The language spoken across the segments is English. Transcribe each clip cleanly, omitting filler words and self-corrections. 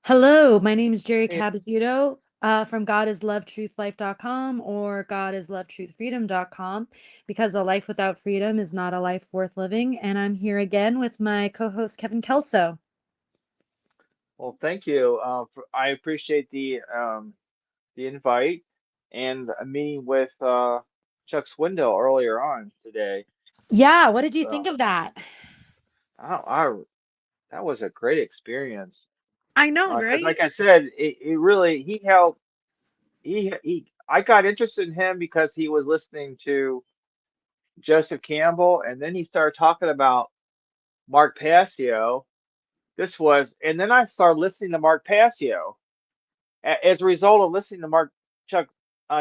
Hello, my name is Jerry Hey, Cabazzuto from godislovetruthlife.com or godislovetruthfreedom.com because a life without freedom is not a life worth living. And I'm here again with my co-host Kevin Kelso. well, thank you. I appreciate the invite and a meeting with Chuck Swindoll earlier on today. Yeah, what did you think So of that? I that was a great experience. I know, Because right? like I said, it really he helped. He I got interested in him because he was listening to Joseph Campbell, and then he started talking about Mark Passio. And then I started listening to Mark Passio. As a result of listening to Chuck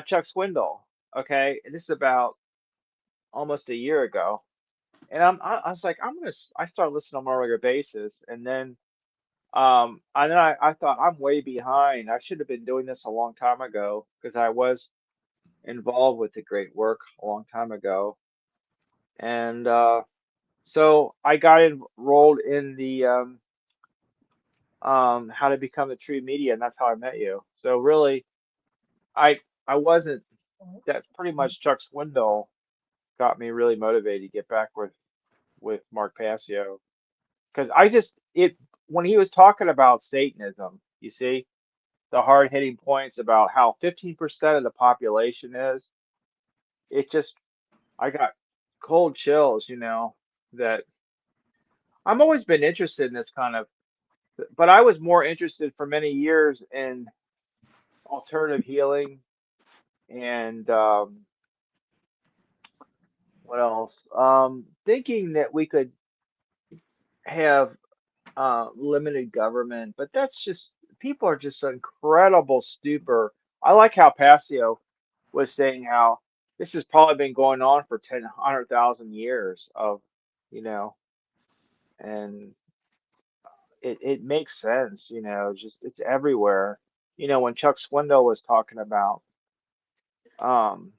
Chuck Swindoll. Okay, and this is about almost a year ago, and I was like, I started listening on a regular basis, and then I thought I'm way behind. I should have been doing this a long time ago because I was involved with the great work a long time ago, and so I got enrolled in the how to become a true media, and that's how I met you. So really, I I wasn't. That's pretty much Chuck Swindoll got me really motivated to get back with Mark Passio because I just it when he was talking about Satanism, you see the hard hitting points about how 15% of the population is. It just I got cold chills, that I've always been interested in this kind of, but I was more interested for many years in alternative healing and what else? Thinking that we could have limited government, but that's just people are just incredible stupor. I like how Passio was saying how this has probably been going on for 100,000 years you know, and it makes sense, just it's everywhere. When Chuck Swindoll was talking about um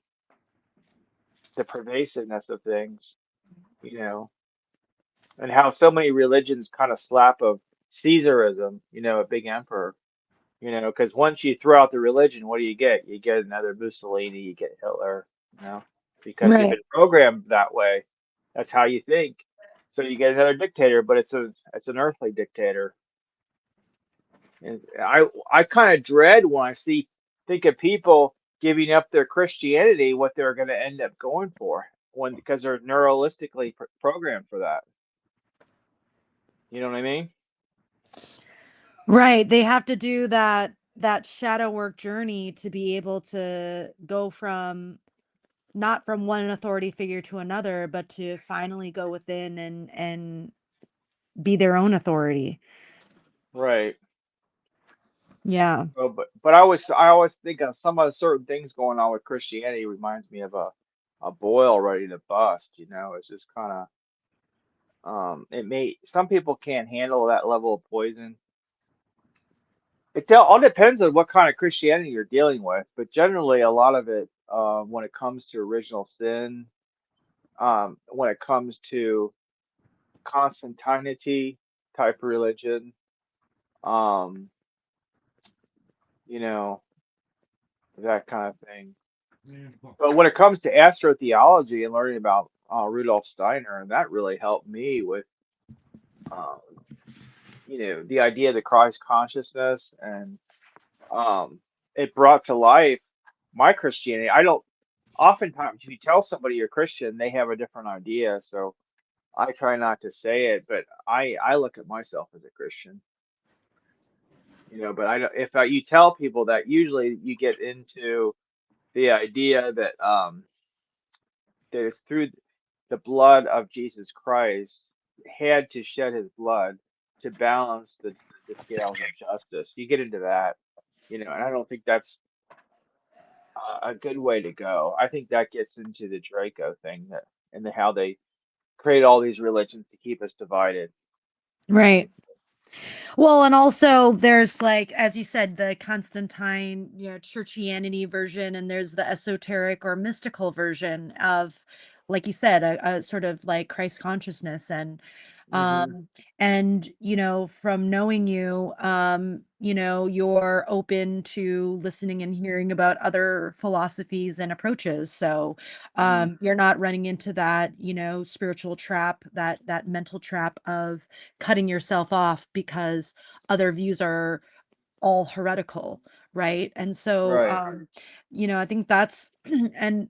the pervasiveness of things, you know, and how so many religions kind of slap of Caesarism, a big emperor. Because once you throw out the religion, what do you get? You get another Mussolini, you get Hitler, because you've Right. been programmed that way. That's how you think. So you get another dictator, but it's an earthly dictator. And I kind of dread when I think of people giving up their Christianity, what they're going to end up going for because they're neuralistically programmed for that. You know what I mean? Right. They have to do that shadow work journey to be able to go from not from one authority figure to another, but to finally go within and be their own authority. Right. Yeah. Oh, but I always think of some of the certain things going on with Christianity reminds me of a boil ready to bust. It's just kind of it may some people can't handle that level of poison. All depends on what kind of Christianity you're dealing with, but generally a lot of it when it comes to original sin, when it comes to Constantinity type religion, um, you know, that kind of thing. But when it comes to astrotheology and learning about Rudolf Steiner, and that really helped me with, um, the idea of the Christ consciousness, and um, it brought to life my Christianity. I don't, oftentimes, if you tell somebody you're Christian, they have a different idea. So I try not to say it, but I look at myself as a Christian, but I don't, if you tell people that, usually you get into the idea that it's through the blood of Jesus Christ had to shed his blood to balance the scales of justice. You get into that, and I don't think that's a good way to go. I think that gets into the Draco thing how they create all these religions to keep us divided. Right. Well, and also there's like, as you said, the Constantine, churchianity version, and there's the esoteric or mystical version of, like you said, a sort of like Christ consciousness. And Mm-hmm. And from knowing you, you're open to listening and hearing about other philosophies and approaches. So Mm-hmm. you're not running into that spiritual trap, that mental trap of cutting yourself off because other views are all heretical, right? And so Right. I think that's and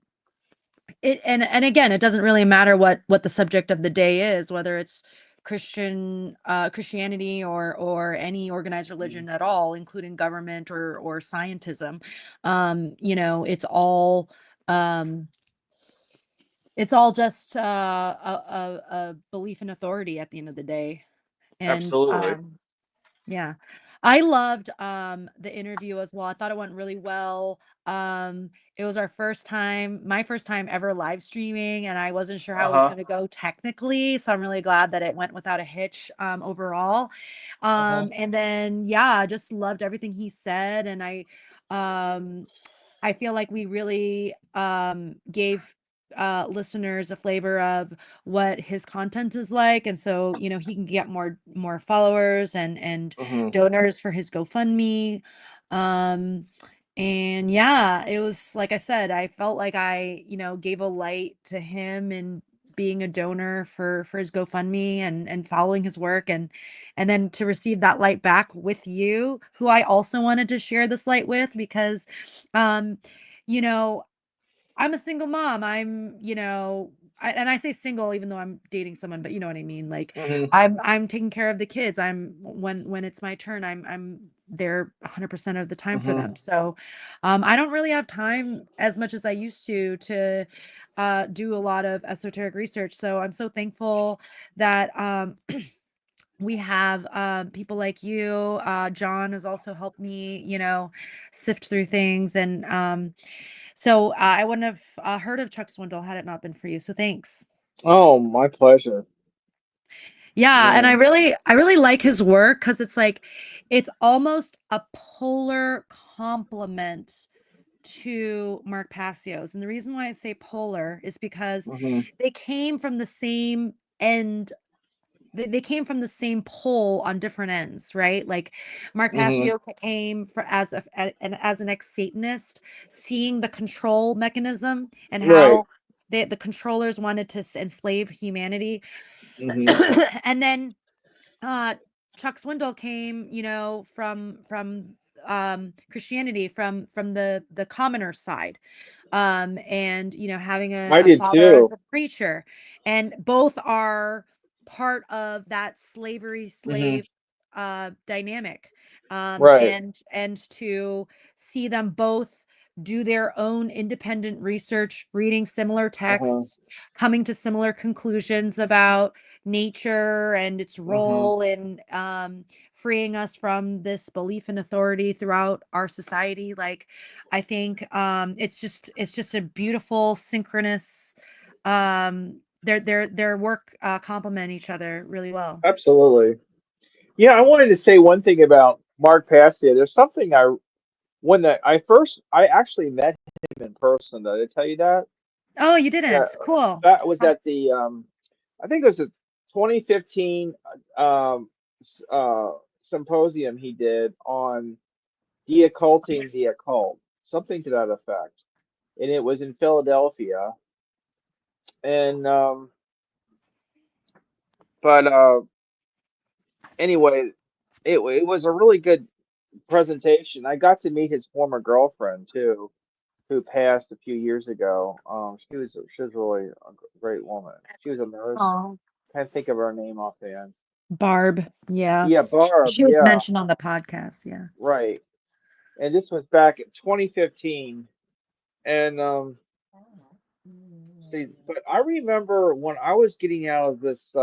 and again, it doesn't really matter what the subject of the day is, whether it's Christianity or any organized Mm-hmm. religion at all, including government or scientism. It's um it's all just a belief in authority at the end of the day. And Absolutely. yeah. I loved, the interview as well. I thought it went really well. It was my first time ever live streaming, and I wasn't sure how it was Uh-huh. gonna go technically, so I'm really glad that it went without a hitch, overall. Uh-huh. And then, yeah, I just loved everything he said, and um I feel like we really gave listeners a flavor of what his content is like, and so he can get more followers and Mm-hmm. donors for his GoFundMe. Um, and yeah, it was like I said, I felt like I gave a light to him and being a donor for his GoFundMe and following his work and then to receive that light back with you, who I also wanted to share this light with because um, you know, I'm a single mom. And I say single even though I'm dating someone, but you know what I mean. Like Mm-hmm. I'm taking care of the kids. I'm when it's my turn, I'm there 100% of the time for Mm-hmm. them. So I don't really have time as much as I used to do a lot of esoteric research. So I'm so thankful that we have people like you. John has also helped me, sift through things. And so I wouldn't have heard of Chuck Swindoll had it not been for you. So thanks. Oh, my pleasure. Yeah, and Yeah. I really like his work because it's like it's almost a polar complement to Mark Passio's. And the reason why I say polar is because Mm-hmm. they came from the same end they came from the same pole on different ends, right? Like Mark Mm-hmm. Passio came for as an ex-Satanist, seeing the control mechanism and Right. how the controllers wanted to enslave humanity. Mm-hmm. And then uh Chuck Swindoll came, from Christianity, from the commoner side, and having I a did father as too. a preacher, and both are part of that slavery Mm-hmm. slave dynamic, Right. and to see them both do their own independent research, reading similar Uh-huh. texts, coming to similar conclusions about nature and its Mm-hmm. role in freeing us from this belief in authority throughout our society. Like I think it's just a beautiful synchronous their work complement each other really well. Absolutely. Yeah, I wanted to say one thing about Mark Passio. There's something I actually met him in person. Did I tell you that? Oh, you That didn't. Cool. that was Huh. at the I think it was a 2015 symposium he did on deocculting the occult, something to that effect. And it was in Philadelphia. And but anyway, it was a really good presentation. I got to meet his former girlfriend too, who passed a few years ago. She was really a great woman. She was a nurse. Oh, Can't think of her name offhand. Barb. Yeah. Yeah, Barb. She was Yeah, mentioned on the podcast. Yeah. right. And this was back in 2015. And see, but I remember when I was getting out of this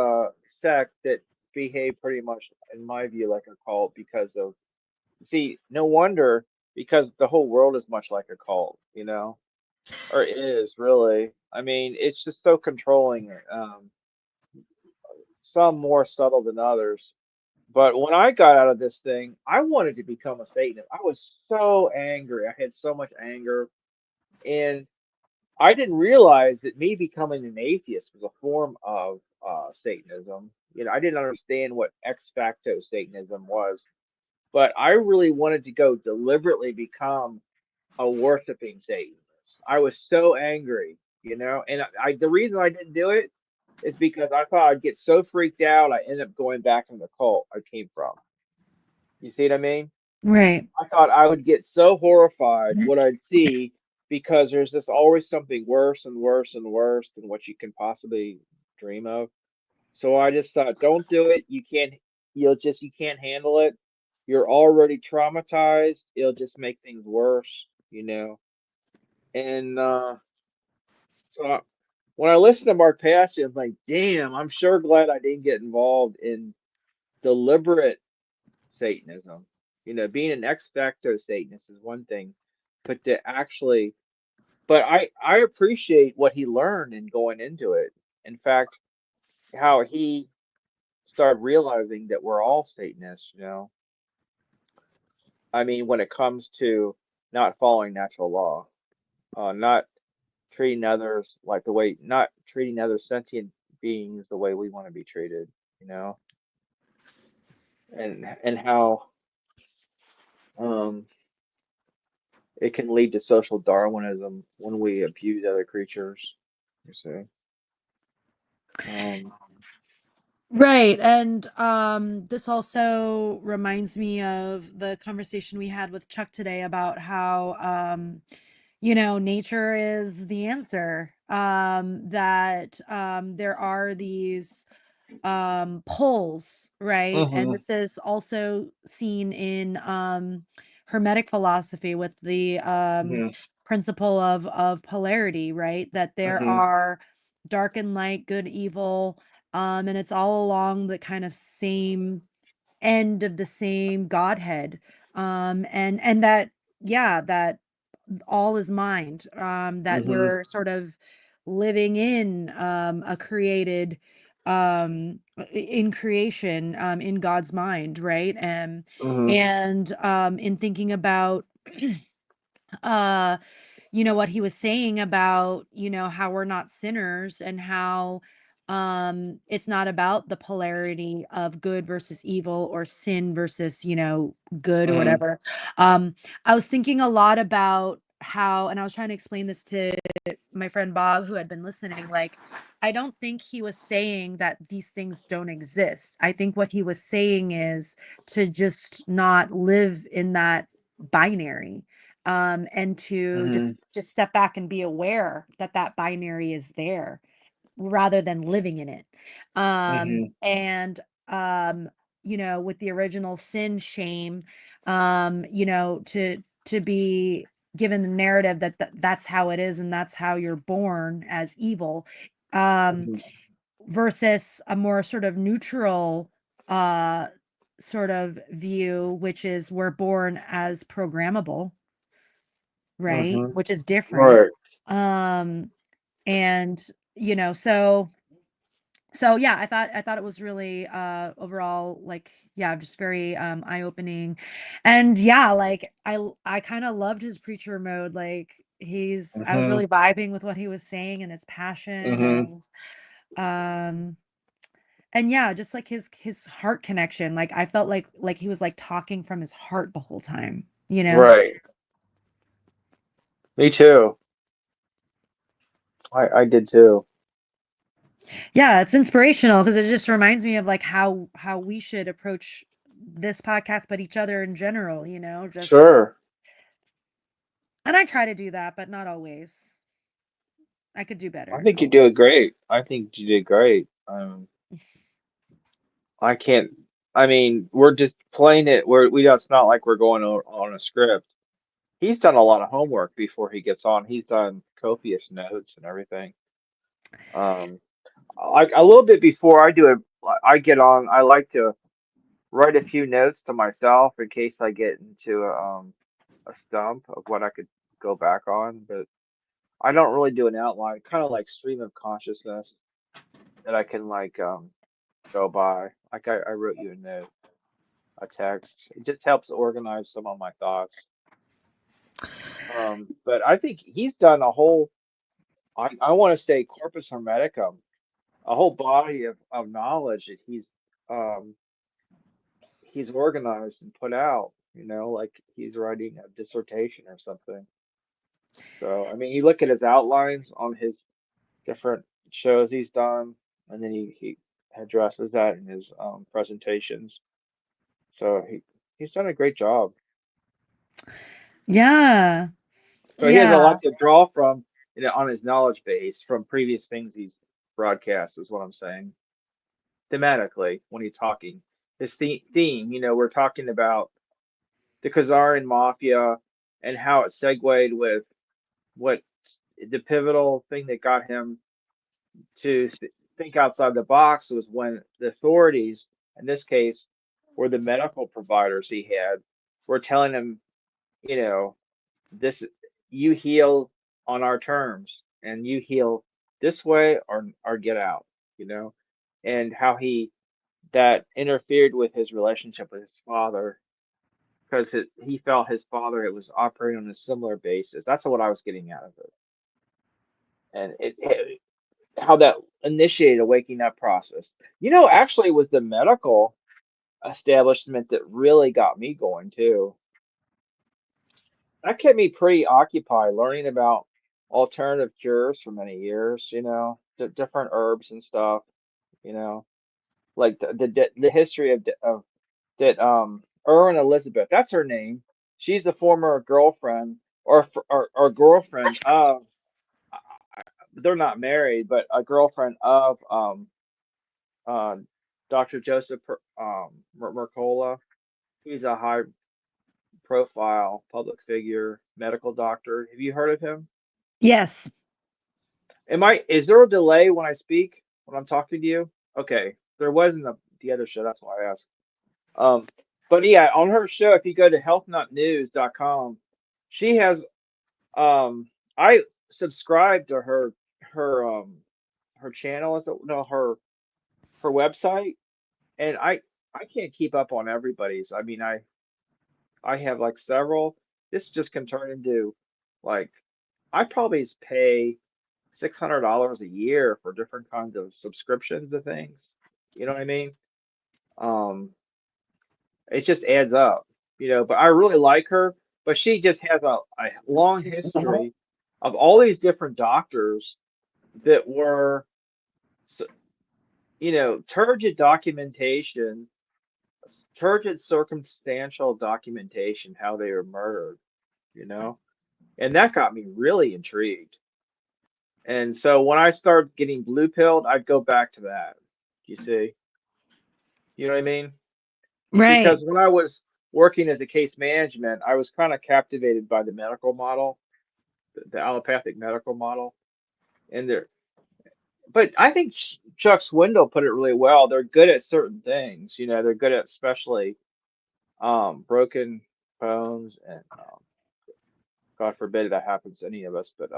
sect that behaved pretty much, in my view, like a cult because of, see, no wonder because the whole world is much like a cult, or is really. I mean, it's just so controlling. Some more subtle than others. But when I got out of this thing, I wanted to become a Satanist. I was so angry. I had so much anger. And I didn't realize that me becoming an atheist was a form of Satanism. I didn't understand what ex facto Satanism was, but I really wanted to go deliberately become a worshiping Satanist. I was so angry, and the reason I didn't do it is because I thought I'd get so freaked out, I ended up going back in the cult I came from. You see what I mean? Right. I thought I would get so horrified what I'd see because there's just always something worse and worse and worse than what you can possibly dream of. So I just thought, don't do it. You can't handle it. You're already traumatized. It'll just make things worse. And when I listened to Mark Passy, I'm like, damn, I'm sure glad I didn't get involved in deliberate Satanism. Being an ex facto Satanist is one thing, but I appreciate what he learned in going into it. In fact, how he started realizing that we're all Satanists. I mean, when it comes to not following natural law, not not treating other sentient beings the way we want to be treated, you know, and how um it can lead to social Darwinism when we abuse other creatures. You see. Um, Right. And this also reminds me of the conversation we had with Chuck today about how nature is the answer. That there are these poles, right? And mhm, this is also seen in hermetic philosophy with the mhm, principle of polarity, right? That there mhm, are dark and light, good, evil, and it's all along the kind of same end of the same Godhead. And that, yeah, that all is mind, that mhm, we're sort of living in a created in creation, in God's mind, right? mhm, And in thinking about uh what he was saying about, how we're not sinners, and how it's not about the polarity of good versus evil, or sin versus, good, or mhm, whatever. I was thinking a lot about how, and I was trying to explain this to my friend Bob, who had been listening, like, I don't think he was saying that these things don't exist. I think what he was saying is to just not live in that binary, and to just mhm, just step back and be aware that that binary is there, rather than living in it. mhm, And with the original sin shame, to be given the narrative that that's how it is, and that's how you're born, as evil, um mhm, versus a more sort of neutral uh sort of view, which is we're born as programmable, right? mhm. Which is different. Right. Um, and so yeah, I thought it was really overall, like, yeah, just very eye-opening. And yeah, like I kind of loved his preacher mode. Like, I was Mhm, really vibing with what he was saying, and his passion, mhm. um and yeah, just like his heart connection. Like, I felt like he was like talking from his heart the whole time, you know? Right. Me too. I did too. Yeah, it's inspirational because it just reminds me of like how we should approach this podcast, but each other in general, just, Sure. and I try to do that, but not always. I could do I better think you did always. great. I think you did great. I can't. I mean, we're just playing it. It's not like we're going on a script. He's done a lot of homework before he gets on. He's done copious notes and everything. Um, like a little bit before I do it, I get on. I like to write a few notes to myself in case I get into a stump of what I could go back on. But I don't really do an outline. Kind of like stream of consciousness that I can go by. Like I wrote you a note, a text. It just helps organize some of my thoughts. But I think he's done a whole. I want to say corpus hermeticum a whole body of knowledge that um he's organized and put out, like he's writing a dissertation or something. So, I mean, you look at his outlines on his different shows he's done, and then he addresses that in his presentations. So he's done a great job. Yeah. So he has a Yeah. lot to draw from, on his knowledge base from previous things he's broadcast, is what I'm saying. Thematically, when he's talking, his theme, we're talking about the Khazarian mafia and how it segued with what the pivotal thing that got him to think outside the box was when the authorities, in this case, were the medical providers he had, were telling him, you know, this you heal on our terms and you heal this way or get out, you know, and how that interfered with his relationship with his father because he felt his father it was operating on a similar basis. That's what I was getting out of it, and how that initiated a waking up process. Actually, with the medical establishment that really got me going too. That kept me pretty occupied learning about alternative cures for many years, different herbs and stuff, you know, like the history of that Erwin Elizabeth, that's her name. She's the former girlfriend or girlfriend of they're not married, but a girlfriend of uh Dr. Joseph Mercola. He's a high profile public figure, medical doctor. Have you heard of him? Yes. Is there a delay when I speak, when I'm talking to you? Okay. There wasn't the other show, that's why I asked. Um, but yeah, on her show, if you go to healthnutnews.com, she has I subscribed to her channel, is it no her website, and I can't keep up on everybody's. I mean, I have like several. This just can turn into like I probably pay $600 a year for different kinds of subscriptions to things. You know what I mean? Um, it just adds up, But I really like her, but she just has a long history of all these different doctors that were, s- turgid documentation, turgid circumstantial documentation, how they were murdered, you know? And that got me really intrigued. And so when I started getting blue pilled, I'd go back to that. You see? You know what I mean? Right. Because when I was working as a case management, I was kind of captivated by the medical model, the allopathic medical model. And but I think Chuck Swindoll put it really well. They're good at certain things, they're good at especially broken bones and God forbid that happens to any of us, but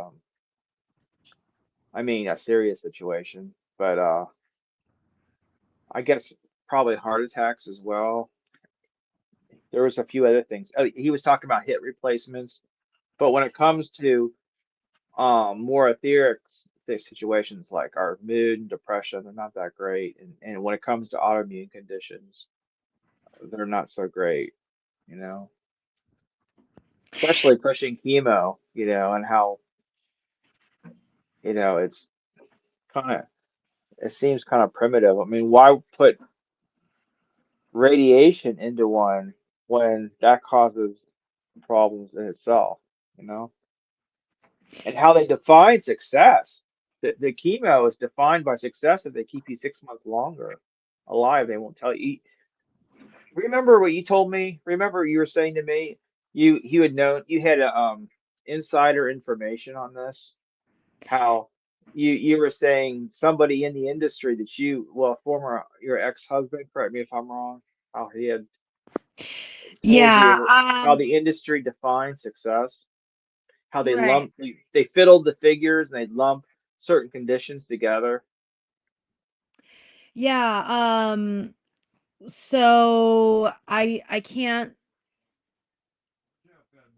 I mean a serious situation. But I guess probably heart attacks as well. There was a few other things. Oh, he was talking about hip replacements, but when it comes to more etheric situations like our mood and depression, they're not that great. And when it comes to autoimmune conditions, they're not so great, you know, especially pushing chemo, and how, it's kind of, it seems kind of primitive. I mean, why put radiation into one when that causes problems in itself, you know? And how they define success. The chemo is defined by success if they keep you 6 months longer alive. They won't tell you. Remember what you told me? Remember you were saying to me you had known you had insider information on this. How you were saying somebody in the industry that well, former your ex-husband, correct me if I'm wrong, how he had told Yeah. you how the industry defines success, how Right. they fiddled the figures and they lump certain conditions together. Yeah. So I can't,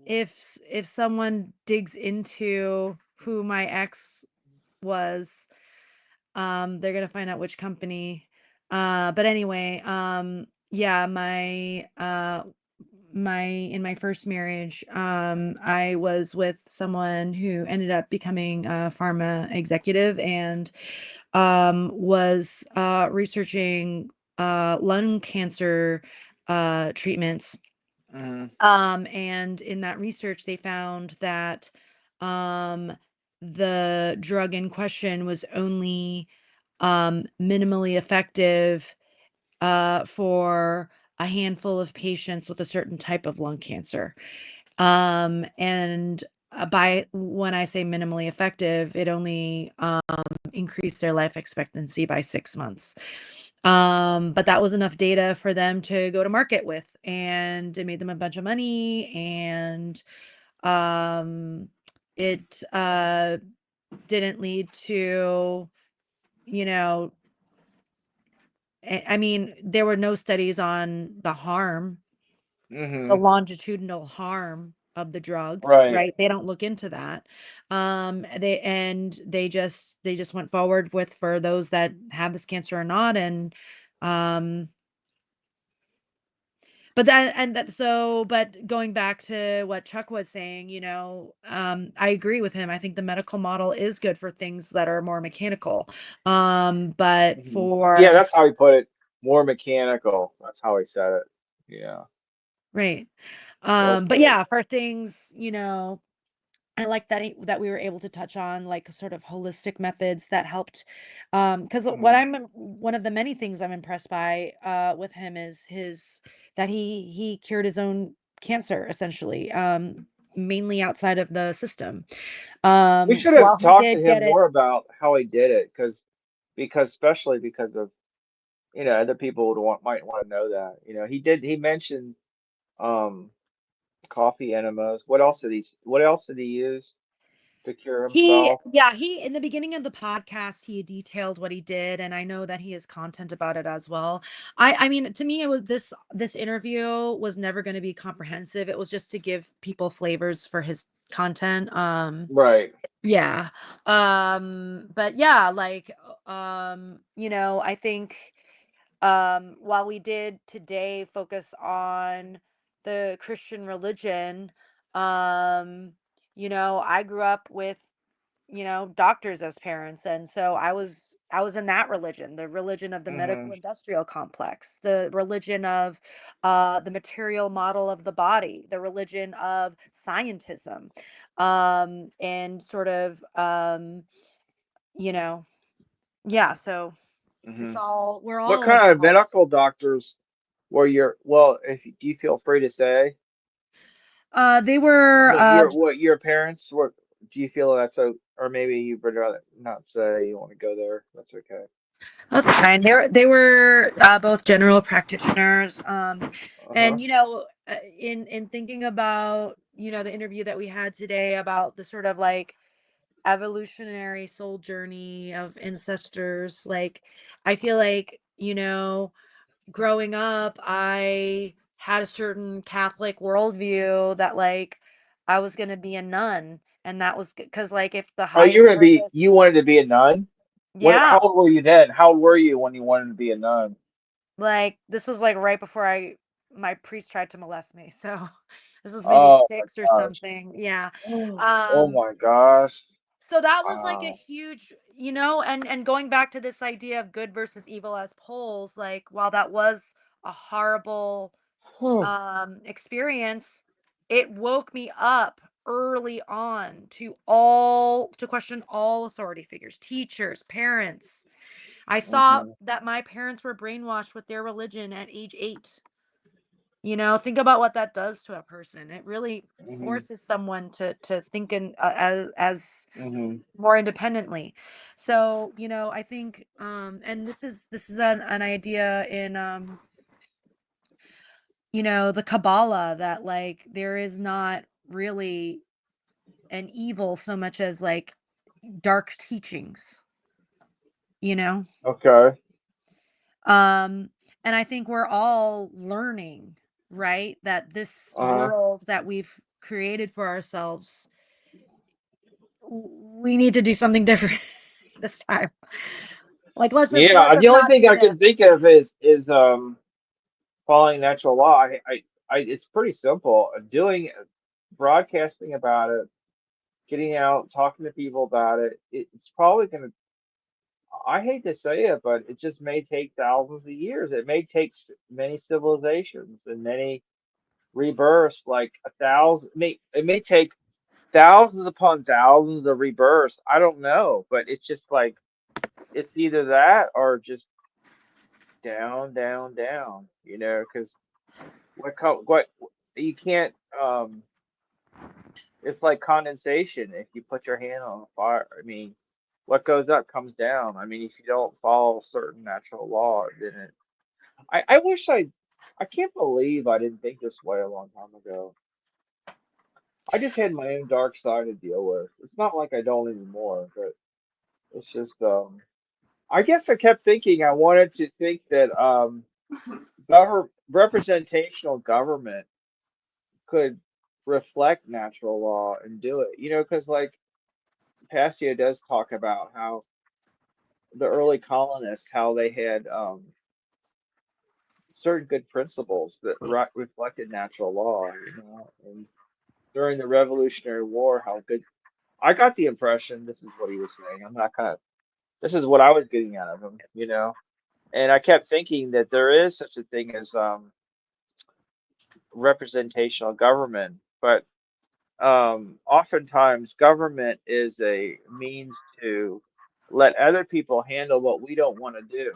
if someone digs into who my ex was, They're gonna find out which company. But anyway, yeah, in my first marriage, I was with someone who ended up becoming a pharma executive and was researching lung cancer treatments. Hmm. And in that research, they found that um, the drug in question was only minimally effective for a handful of patients with a certain type of lung cancer. And by when I say minimally effective, it only increased their life expectancy by 6 months. But that was enough data for them to go to market with, and it made them a bunch of money. And um, it didn't lead to, you know, I mean, there were no studies on the Hmm. longitudinal harm of the drug, Right. right? They don't look into that. They just went forward with for those that have this cancer or not. And um but that and that so but going back to what Chuck was saying, I agree with him. I think the medical model is good for things that are more mechanical. But Hmm. Yeah, for that's how he put it. More mechanical. That's how he said it. Yeah, Right. that's But good. yeah, for things, I like that that we were able to touch on like sort of holistic methods that helped. Because Hmm. one of the many things I'm impressed by with him is his that he cured his own cancer essentially, mainly outside of the system. We should have While he talked to did him get it, more about how he did it, because especially because of, other people might want to know that. He mentioned um coffee enemas. What else did he use to cure himself? he in the beginning of the podcast, he detailed what he did, and I know that he has content about it as well. I mean, to me, it was this interview was never going to be comprehensive. It was just to give people flavors for his content. Right. Yeah. But yeah, like, I think, while we did today focus on the Christian religion, um, I grew up with, doctors as parents. And so I was in that religion, the religion of the Hmm. medical industrial complex, the religion of the material model of the body, the religion of scientism, and sort of, you know, yeah, so Hmm. we're What all kind of involved. medical doctors were well, if do you feel free to say They were what your parents were? Do you feel that's or maybe you would rather not say you want to go there? That's okay. That's fine. They were both general practitioners. Uh-huh. And in thinking about the interview that we had today about the sort of like evolutionary soul journey of ancestors, like I feel like growing up, I had a certain Catholic worldview that like I was gonna be a nun, and that was because like if the Oh, highest you purpose, wanted to be a nun? How yeah. old were you then? How old were you when you wanted to be a nun? Like, this was, like, right before my priest tried to molest me, so this was maybe Oh my 6 or gosh. something, yeah. Oh Um, my gosh. so that was, like, a Wow. huge, and going back to this idea of good versus evil as poles, like, while that was a horrible, Huh. experience, it woke me up early on to question all authority figures, teachers, parents. I saw Hmm. that my parents were brainwashed with their religion at age 8. Think about what that does to a person. It really Hmm. forces someone to think as Hmm. more independently. So, I think, and this is an idea in, the Kabbalah, that like there is not really an evil so much as like dark teachings, you know? Okay. Um, and I think we're all learning, right? That this Uh-huh. world that we've created for ourselves, we need to do something different this time. Like, let Yeah, us the only not thing do I can this. think of is following natural law. It's pretty simple. Doing broadcasting about it, getting out, talking to people about it. It's probably gonna. I hate to say it, but it just may take thousands of years. It may take many civilizations and many rebirths, like a thousand. It may take thousands upon thousands of rebirths. I don't know, but it's just like it's either that or just down, down, down. Because what you can't. It's like condensation. If you put your hand on fire, I mean, what goes up comes down. I mean, if you don't follow certain natural law, then it. I wish I can't believe I didn't think this way a long time ago. I just had my own dark side to deal with. It's not like I don't anymore, but it's just I guess I kept thinking I wanted to think that representational government could reflect natural law and do it. Because like Passio does talk about how the early colonists, how they had certain good principles that reflected natural law, and during the Revolutionary War, how good. I got the impression this is what he was saying. I'm not kind of. This is what I was getting out of him. And I kept thinking that there is such a thing as representational government, but oftentimes government is a means to let other people handle what we don't want to do,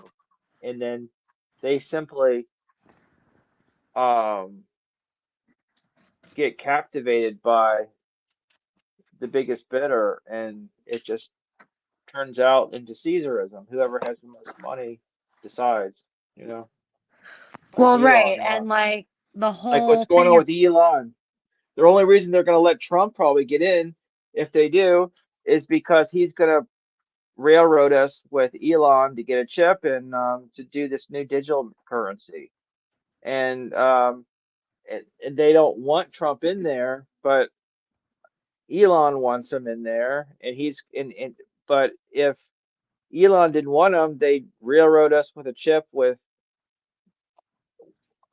and then they simply um, get captivated by the biggest bidder, and it just turns out into Caesarism. Whoever has the most money decides, you know, like Well, right. Elon And Musk, like the like what's whole going thing on with is, Elon. The only reason they're going to let Trump probably get in, if they do, is because he's going to railroad us with Elon to get a chip and to do this new digital currency. And, and they don't want Trump in there, but Elon wants him in there, and he's in. But if Elon didn't want him, they'd railroad us with a chip with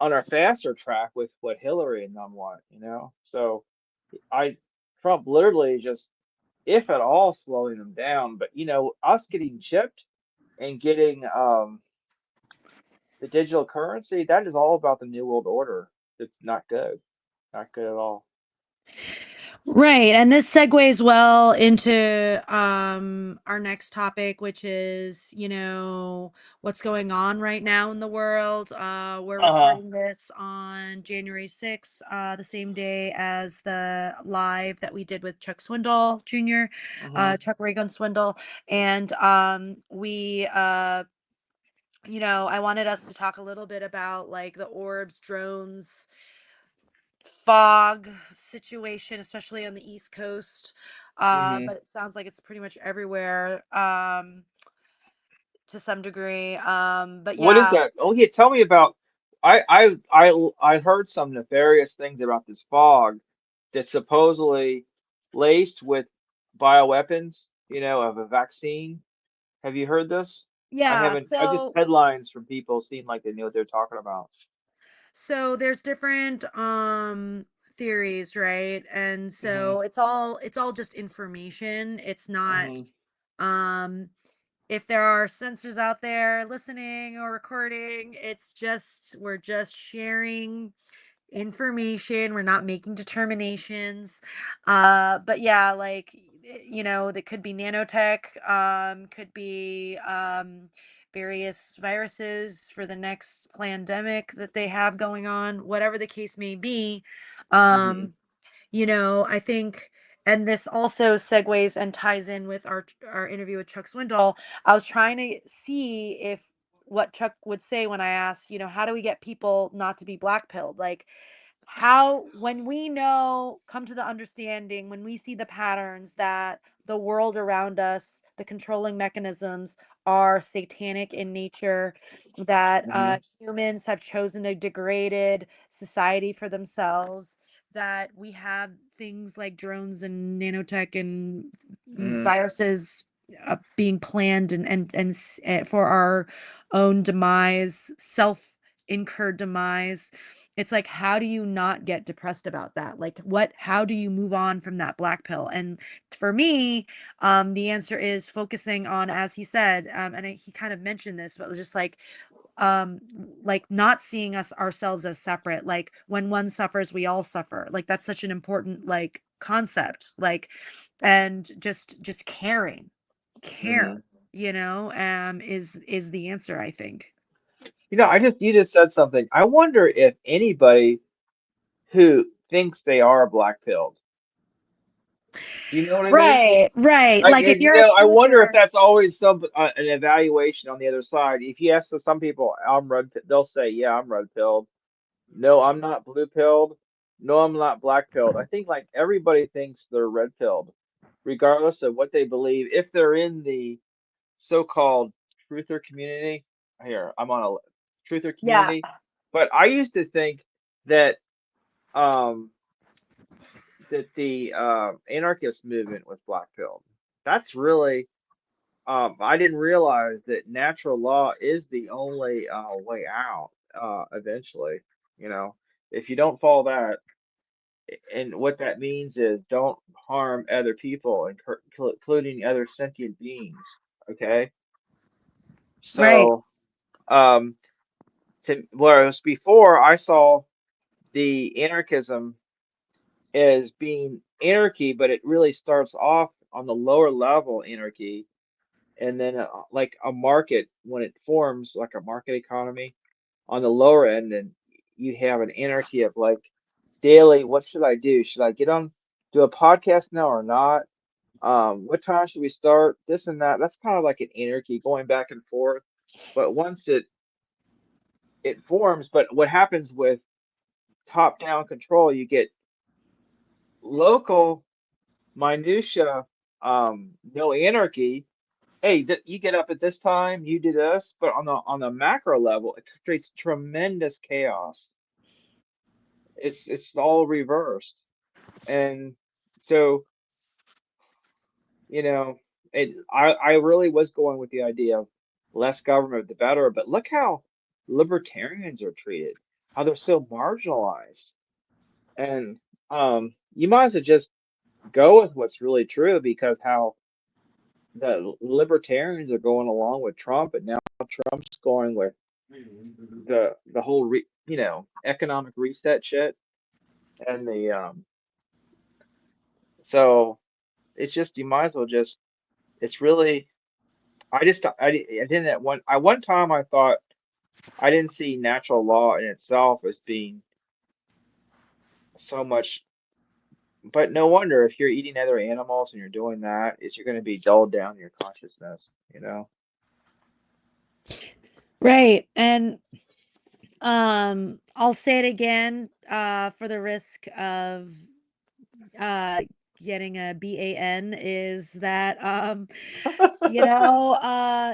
on our faster track with what Hillary and them want. So I Trump literally just, if at all, slowing them down. But us getting chipped and getting the digital currency, that is all about the New World Order. It's not good. Not good at all. right. And this segues well into our next topic, which is, what's going on right now in the world. We're Uh-huh. recording this on January 6th, the same day as the live that we did with Chuck Swindoll Jr., Uh-huh. Chuck Reagan Swindoll. And I wanted us to talk a little bit about like the orbs, drones, fog situation, especially on the East Coast. Hmm. But it sounds like it's pretty much everywhere, to some degree. But What is yeah, that? Oh yeah, tell me about. I heard some nefarious things about this fog that's supposedly laced with bioweapons, of a vaccine. Have you heard this? I yeah. haven't. I just headlines from people seem like they knew what they're talking about. So there's different theories, right? And Hmm. so it's all just information. It's not Hmm. um if there are censors out there listening or recording, it's just we're just sharing information. We're not making determinations. But yeah, like that could be nanotech, could be various viruses for the next pandemic that they have going on, whatever the case may be. Hmm. Um, I think, and this also segues and ties in with our interview with Chuck Swindoll. I was trying to see if what Chuck would say when I asked, how do we get people not to be black pilled? Like, how, when we come to the understanding, when we see the patterns that the world around us, the controlling mechanisms are satanic in nature, that Hmm. humans have chosen a degraded society for themselves, that we have things like drones and nanotech and Hmm. viruses being planned for our own demise, self incurred demise. It's like, how do you not get depressed about that? Like, how do you move on from that black pill? And for me, the answer is focusing on, as he said, he kind of mentioned this, but it was just um not seeing us ourselves as separate. Like, when one suffers, we all suffer. Like, that's such an important concept. Like, and just care, Hmm. is the answer, I think. You just said something. I wonder if anybody who thinks they are black pilled. Do you know what I mean? Right, right. Like, Like, if you're a I wonder if truther. that's always an evaluation on the other side. If you ask some people, they'll say, "Yeah, I'm red pilled." No, I'm not blue pilled. No, I'm not black pilled. I think like everybody thinks they're red pilled, regardless of what they believe. If they're in the so-called truther community, here, I'm on a truther Yeah. community, but I used to think that um the anarchist movement was black pilled. That's really I didn't realize that natural law is the only way out eventually. You know, if you don't follow that, and what that means is don't harm other people, including other sentient beings. Okay, Right, so um, whereas before I saw the anarchism as being anarchy, but it really starts off on the lower level anarchy, and then like a market when it forms like a market economy on the lower end, and you have an anarchy of like daily, what should I do? Should I get on do a podcast now or not? What time should we start? This and that. That's kind of like an anarchy going back and forth. But once it forms, but what happens with top-down control, you get local minutia, no anarchy. Hey, you get up at this time, you do this, but on the macro level, it creates tremendous chaos. It's all reversed, and so you know, I really was going with the idea of less government, the better. But look how libertarians are treated, how they're so marginalized, and you might as well just go with what's really true because how the libertarians are going along with Trump, and now Trump's going with the whole economic reset shit, and the so it's just you might as well just it's really I didn't at one time I thought I didn't see natural law in itself as being so much, but no wonder if you're eating other animals and you're doing that, is you're going to be dulled down in your consciousness, you know? right. And I'll say it again, for the risk of uh getting a BAN, is that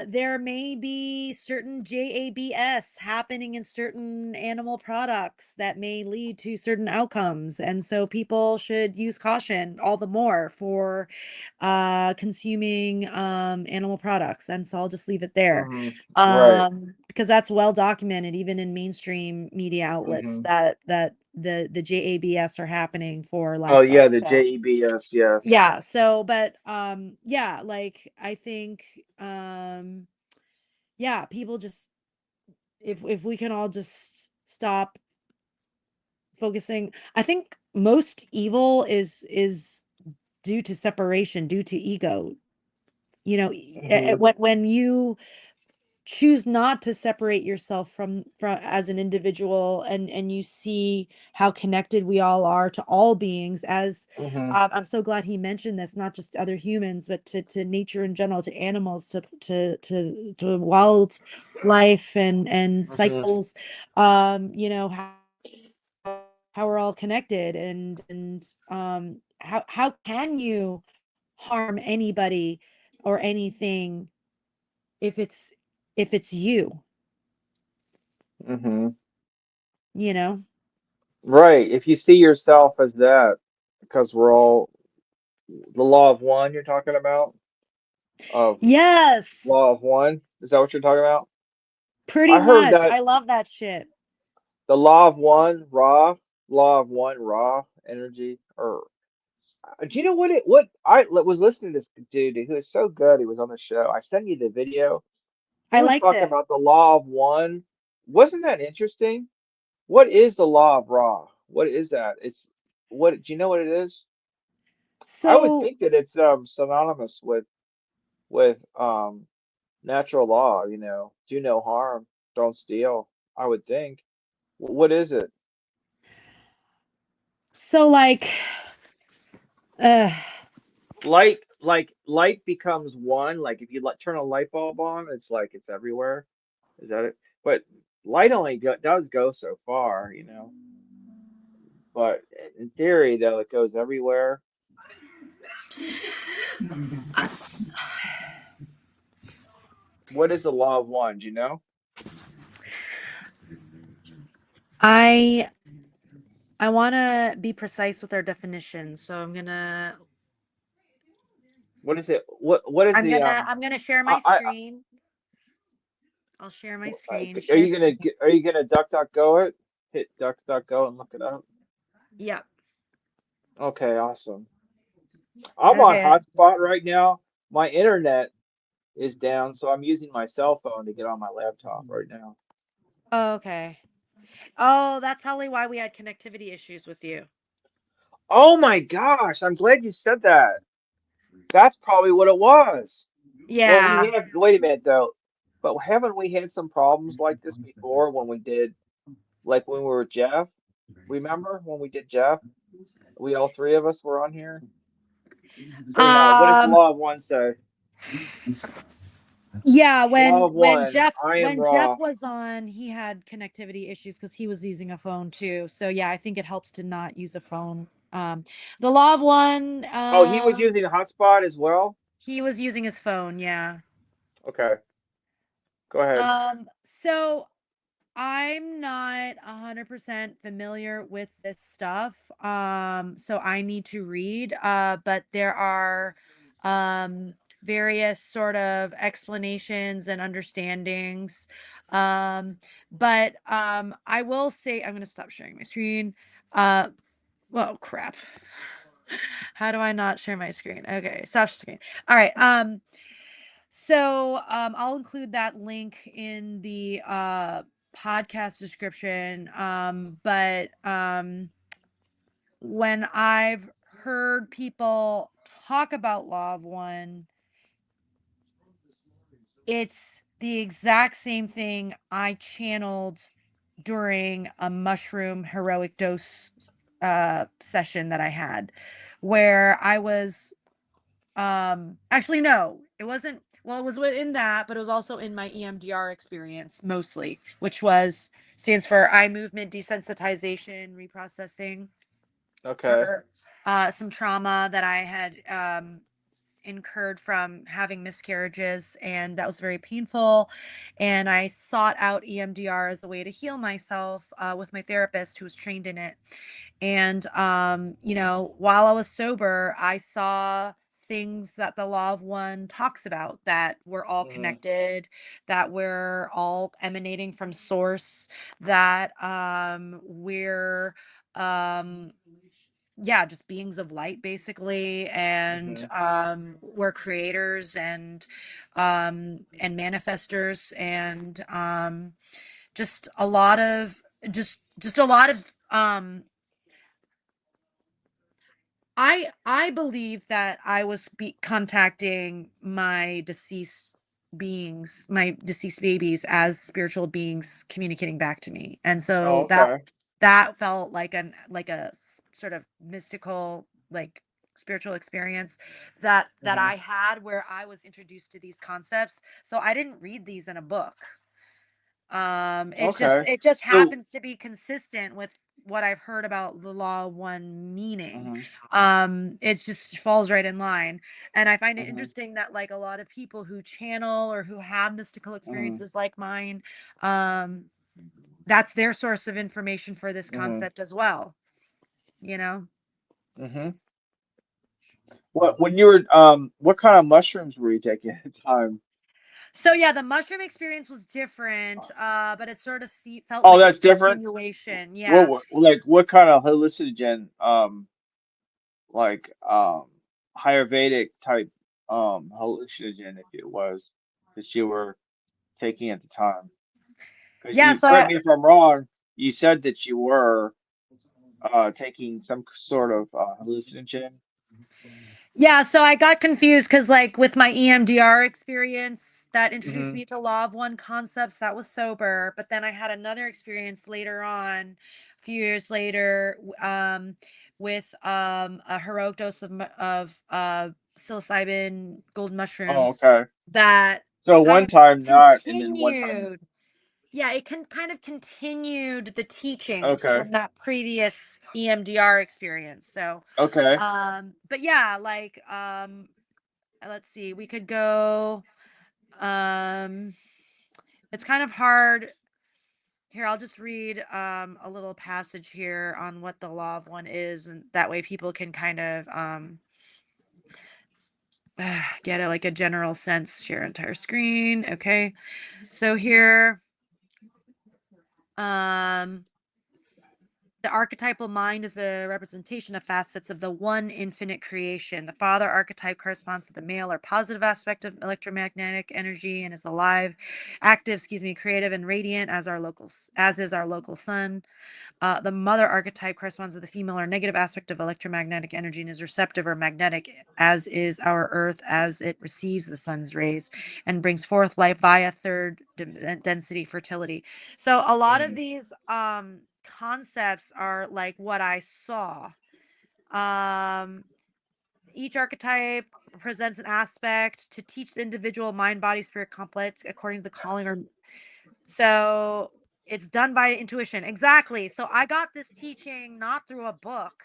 there may be certain JABS happening in certain animal products that may lead to certain outcomes. And so people should use caution all the more for consuming animal products. And so I'll just leave it there. Hmm. Right. Because that's well documented even in mainstream media outlets, Hmm. that the JABS are happening for Oh yeah, livestock. the So JEBS, yes. yeah, so but yeah, like, I think yeah, people just, if we can all just stop focusing. I think most evil is due to separation, due to ego. Hmm. When you choose not to separate yourself from as an individual, and you see how connected we all are to all beings, as Hmm. I'm so glad he mentioned this, not just other humans, but to nature in general, to animals, to wildlife and Hmm. cycles. How we're all connected, and how can you harm anybody or anything if it's you, Hmm. you know? Right. If you see yourself as that, because we're all the law of one you're talking about. of Yes, law of one. Is that what you're talking about? pretty I heard much. that I love that shit. the law of one, law of one, raw energy, or do you know what what was listening to this dude who was so good. He was on the show. I sent you the video. He I was liked talking it. about the law of one. Wasn't that interesting? What is the law of Ra? What is that? It's what do you know what it is? I would So, think that it's synonymous with natural law, do no harm, don't steal. I would think. What is it? like, uh, Light becomes one. Like if you turn a light bulb on, it's like it's everywhere. Is that it? But light only does go so far. But in theory, though, it goes everywhere. What is the law of one? Do you know? I I want to be precise with our definition, so What is it? What is the I'm gonna share my I screen. I'll share my screen. are Share you gonna screen. get, are you gonna duck duck go it? Hit duck duck go and look it up. Yeah. Okay, awesome. I'm on Okay. hotspot right now. My internet is down, so I'm using my cell phone to get on my laptop right now. Oh, okay. Oh, that's probably why we had connectivity issues with you. Oh my gosh, I'm glad you said that. That's probably what it was. Well, Yeah. wait a minute though. But haven't we had some problems like this before when we did, like when we were Jeff? Remember when we did Jeff? We all three of us were on here. So anyhow, what does the Um, law of one say? yeah, Law of one, I am when Jeff raw. was on, he had connectivity issues because he was using a phone too. So yeah, I think it helps to not use a phone. The law of one, Oh, he was using a hotspot as well? he was using his phone, yeah. Okay, go ahead. So I'm not 100% familiar with this stuff. So I need to read, but there are various sort of explanations and understandings. Um, but I will say I'm going to stop sharing my screen. Uh, well, crap. How do I not share my screen? Okay, stop screen. All right. I'll include that link in the podcast description. But when I've heard people talk about Law of One, it's the exact same thing I channeled during a mushroom heroic dose session that I had, where I was actually, no, it wasn't. Well, it was within that, but it was also in my EMDR experience mostly, which was stands for eye movement desensitization reprocessing Okay. for some trauma that I had incurred from having miscarriages, and that was very painful. And I sought out EMDR as a way to heal myself with my therapist who was trained in it. And, while I was sober, I saw things that the Law of One talks about, that we're all Hmm. connected, that we're all emanating from source, that we're um yeah, just beings of light basically, and Hmm. we're creators and manifestors, and just a lot of just a lot of I believe that I was contacting my deceased babies as spiritual beings communicating back to me. And Oh, so okay. that felt like sort of mystical, like spiritual experience that Hmm. I had, where I was introduced to these concepts. So I didn't read these in a book. Okay. It just So, happens to be consistent with what I've heard about the Law of One meaning. hmm It just falls right in line. And I find it hmm interesting that like a lot of people who channel or who have mystical hmm experiences like mine, um, that's their source of information for this hmm concept as well, you know? hmm What when you were what kind of mushrooms were you taking at the time? So yeah, the mushroom experience was different, but it sort of felt Oh, like a that's different. continuation. Yeah. What kind of hallucinogen like Ayurvedic type hallucinogen if it was that you were taking at the time? Because Yeah, you so correct I me if I'm wrong, you said that you were taking some sort of hallucinogen. Yeah, so I got confused because, like, with my EMDR experience that introduced Hmm. me to Law of One concepts, that was sober. But then I had another experience later on, a few years later, with a heroic dose of psilocybin golden Oh, mushrooms okay. that So kind one of time not, and then one time. continued. Yeah, it can kind of continued the teachings Okay. from that previous EMDR experience. So, Okay. but yeah, like, let's see, we could go, um, it's kind of hard. Here, I'll just read a little passage here on what the law of one is, and that way people can kind of get it like a general sense. Share entire screen. Okay. So here, um, the archetypal mind is a representation of facets of the one infinite creation. The father archetype corresponds to the male or positive aspect of electromagnetic energy and is alive, active, creative and radiant as is our local sun. The mother archetype corresponds to the female or negative aspect of electromagnetic energy and is receptive or magnetic, as is our Earth as it receives the sun's rays and brings forth life via third density fertility. So a lot of Mm. these concepts are like what I saw. Um, each archetype presents an aspect to teach the individual mind, body, spirit complex according to the calling or so it's done by intuition. Exactly. So I got this teaching not through a book.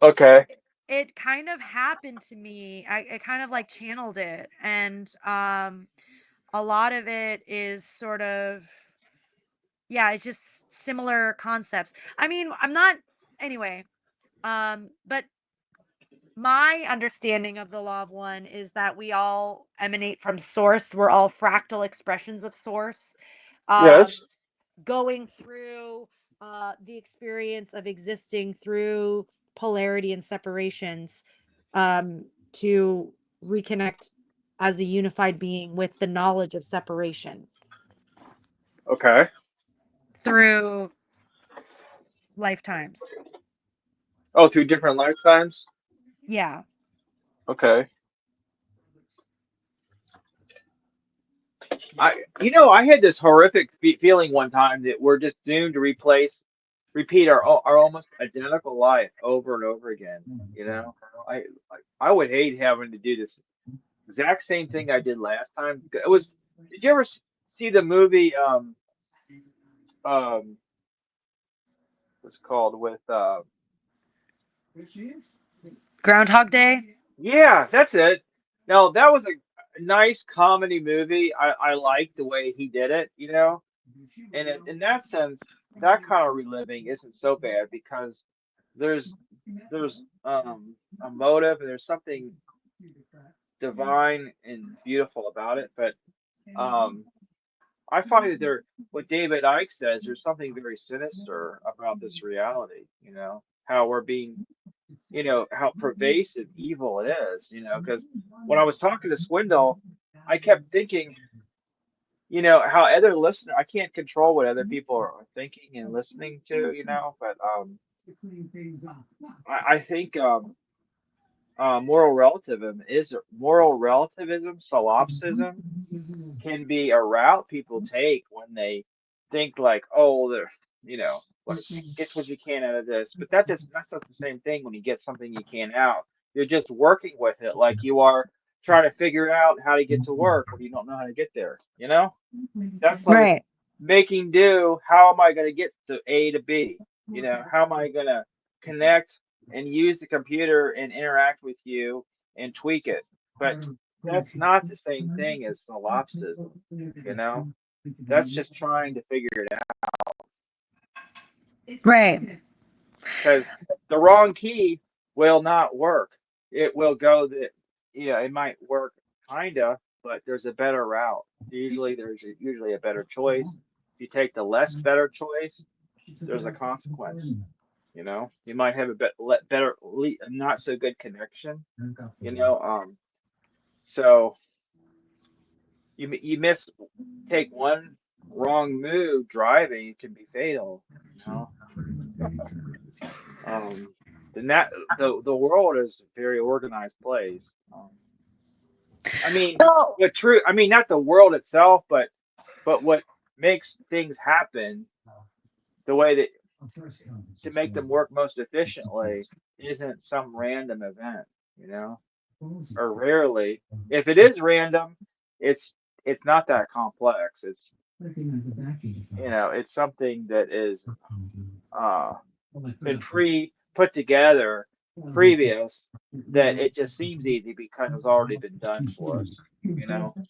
Okay. It kind of happened to me. I kind of like channeled it. And a lot of it is sort of, yeah, it's just similar concepts. I mean, I'm not anyway. But my understanding of the law of one is that we all emanate from source. We're all fractal expressions of source. Um, Yes. going through the experience of existing through polarity and separations to reconnect as a unified being with the knowledge of separation Okay. through lifetimes. Oh, through different lifetimes. Yeah. Okay. I had this horrific feeling one time that we're just doomed to repeat our almost identical life over and over again. You know, I I would hate having to do this exact same thing I did last time. It was. Did you ever see the movie? Um, what's it called with Groundhog Day. Yeah, that's it. Now that was a nice comedy movie. I liked the way he did it. And in that sense, that kind of reliving isn't so bad because there's there's a motive and there's something divine and beautiful about it. But um, I find that what David Icke says, there's something very sinister about this reality. How we're being, how pervasive evil it is. Because when I was talking to Swindoll, I kept thinking, how other listener, I can't control what other people are thinking and listening to, but I think moral relativism, solipsism can be a route people take when they think like, oh, what get what you can out of this. But that's not the same thing when you get something you can out. You're just working with it like you are trying to figure out how to get to work when you don't know how to get there, That's like Right. making do. How am I going to get to A to B? How am I going to connect and use the computer and interact with you and tweak it? But that's not the same thing as solipsism, you know? That's just trying to figure it out Right. because the wrong key will not work. it will go that, it might work kinda, but there's a better route. Usually a better choice. If you take the less better choice, there's a consequence. You might have a better, not so good connection. You know, um, so you miss take one wrong move driving, it can be fatal. You know, um, then the world is a very organized place. I mean, Well, I mean, not the world itself, but what makes things happen the way that to make them work most efficiently isn't some random event, you know, or rarely. If it is random, it's it's not that complex. It's something that is uh been pre put together previous that it just seems easy because it's already been done for us.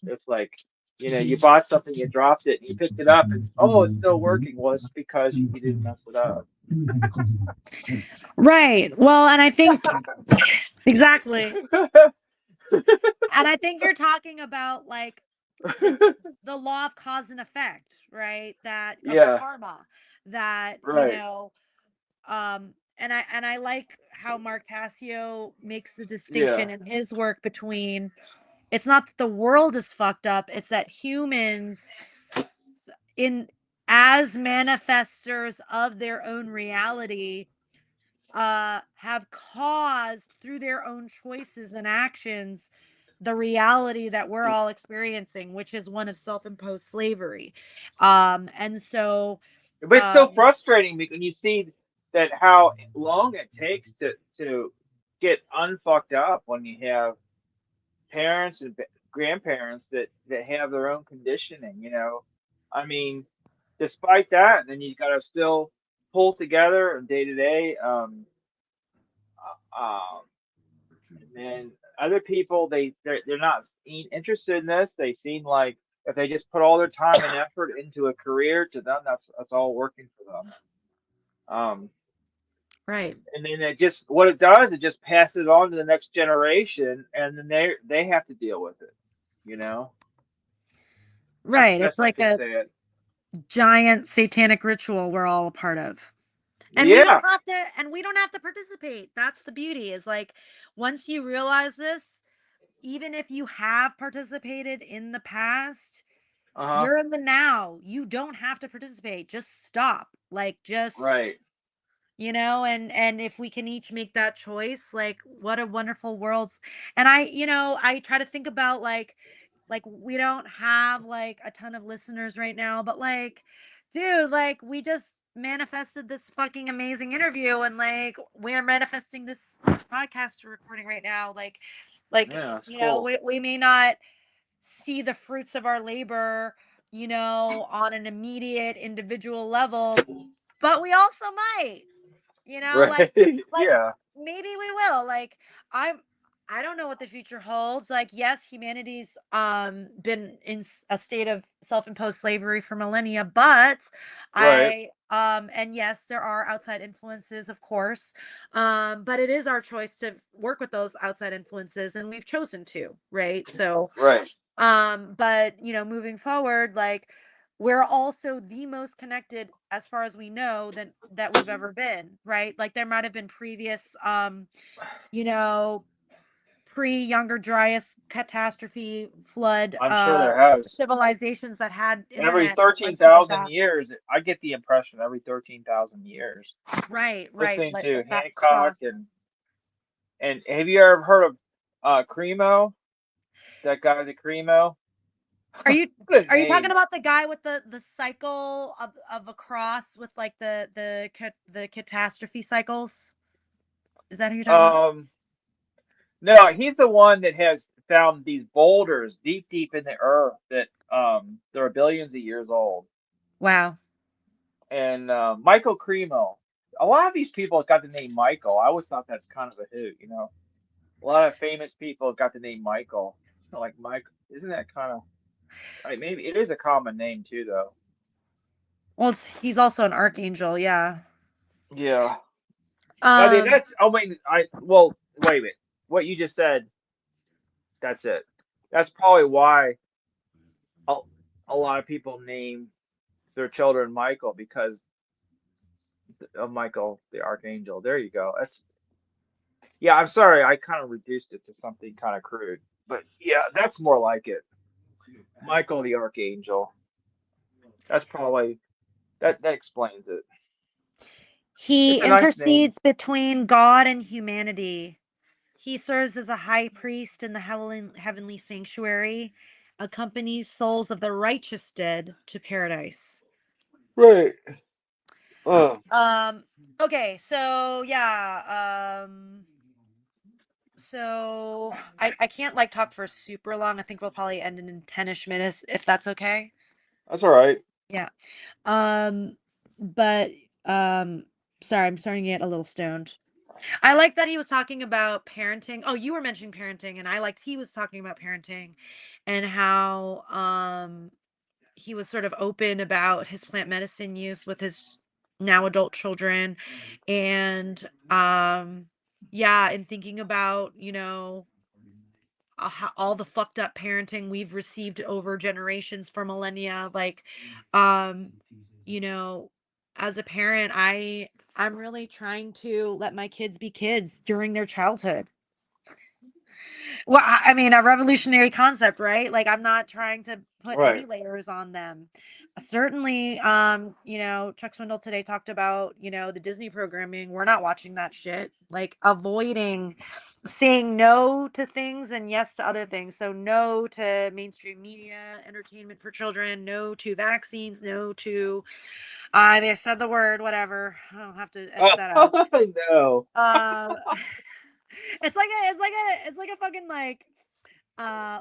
It's like, you bought something, you dropped it, and you picked it up, and oh, it's still working. Well, it's because you didn't mess it up. right. Well, and I think exactly. And I think you're talking about like the the law of cause and effect, right? That of Yeah, karma that, right. and I like how Mark Passio makes the distinction Yeah. in his work between it's not that the world is fucked up, it's that humans in as manifestors of their own reality have caused through their own choices and actions the reality that we're all experiencing, which is one of self-imposed slavery. And so But it's so um frustrating when you see that how long it takes to get unfucked up when you have parents and grandparents that have their own conditioning. I mean, despite that, then you got to still pull together day to day. Um, and then other people, they're not interested in this. They seem like if they just put all their time and effort into a career, to them that's all working for them. Um, right. and then what it does, it just passes it on to the next generation, and then they have to deal with it. You know, that's the Right. It's best I like can a say it. giant satanic ritual we're all a part of. And Yeah. we don't have to participate. That's the beauty is like once you realize this, even if you have participated in the past, Uh-huh. you're in the now. You don't have to participate. Just stop. Like just, Right. and if we can each make that choice, like what a wonderful world. And I try to think about like we don't have like a ton of listeners right now, but like dude, like we just manifested this fucking amazing interview and like we're manifesting this podcast we're recording right now. Like Yeah, it's cool. we may not see the fruits of our labor, on an immediate individual level, but we also might, Right. like Yeah. maybe we will. Like I'm I don't know what the future holds. Like yes, humanity's been in a state of self-imposed slavery for millennia, but Right. and yes, there are outside influences, of course. But it is our choice to work with those outside influences and we've chosen to, right? So Right. but moving forward, like we're also the most connected as far as we know that we've ever been, right? Like there might have been previous you know pre Younger Dryas catastrophe flood I'm sure there has. civilizations that had Every internet and stuff like 13,000 that. years, I get the impression every 13,000 years. Right, Listening like to that Hancock cross. and have you ever heard of Cremo? That guy, the Cremo? Are you What a are you talking name. about the guy with the cycle of a cross with like the catastrophe cycles? Is that who you're talking about? Um, no, he's the one that has found these boulders deep, deep in the earth that they're billions of years old. Wow. And Michael Cremo. A lot of these people got the name Michael. I always thought that's kind of a hoot. A lot of famous people got the name Michael. Like Mike, isn't that kind of? Maybe it is a common name too, though. Well, he's also an archangel, yeah. Yeah. I mean, Um, that's. I mean, I well, wait a minute. what you just said, that's it. That's probably why a, a lot of people name their children Michael because of Michael the Archangel. There you go. That's yeah, I'm sorry, I kind of reduced it to something kind of crude. But yeah, that's more like it. Michael the Archangel. That's probably that explains it. It's He a nice name. intercedes between God and humanity. He serves as a high priest in the heavenly sanctuary, accompanies souls of the righteous dead to paradise. Right. Oh, Um, okay, so yeah, so I can't like talk for super long. I think we'll probably end in 10ish minutes if that's okay. that's all right. Yeah. Um, but um sorry, I'm starting to get a little stoned. I like that he was talking about parenting. Oh, you were mentioning parenting, and I liked he was talking about parenting and how he was sort of open about his plant medicine use with his now adult children. And yeah, and thinking about, all the fucked up parenting we've received over generations for millennia, like um you know as a parent, I'm really trying to let my kids be kids during their childhood. Well, I mean, a revolutionary concept, right? Like, I'm not trying to put Right. any layers on them. Certainly, Chuck Swindoll today talked about, the Disney programming. We're not watching that shit. Like, avoiding saying no to things and yes to other things. So, no to mainstream media, entertainment for children, no to vaccines, no to, they said the word, whatever. I'll have to edit Oh, that out. no. Um, it's like a fucking like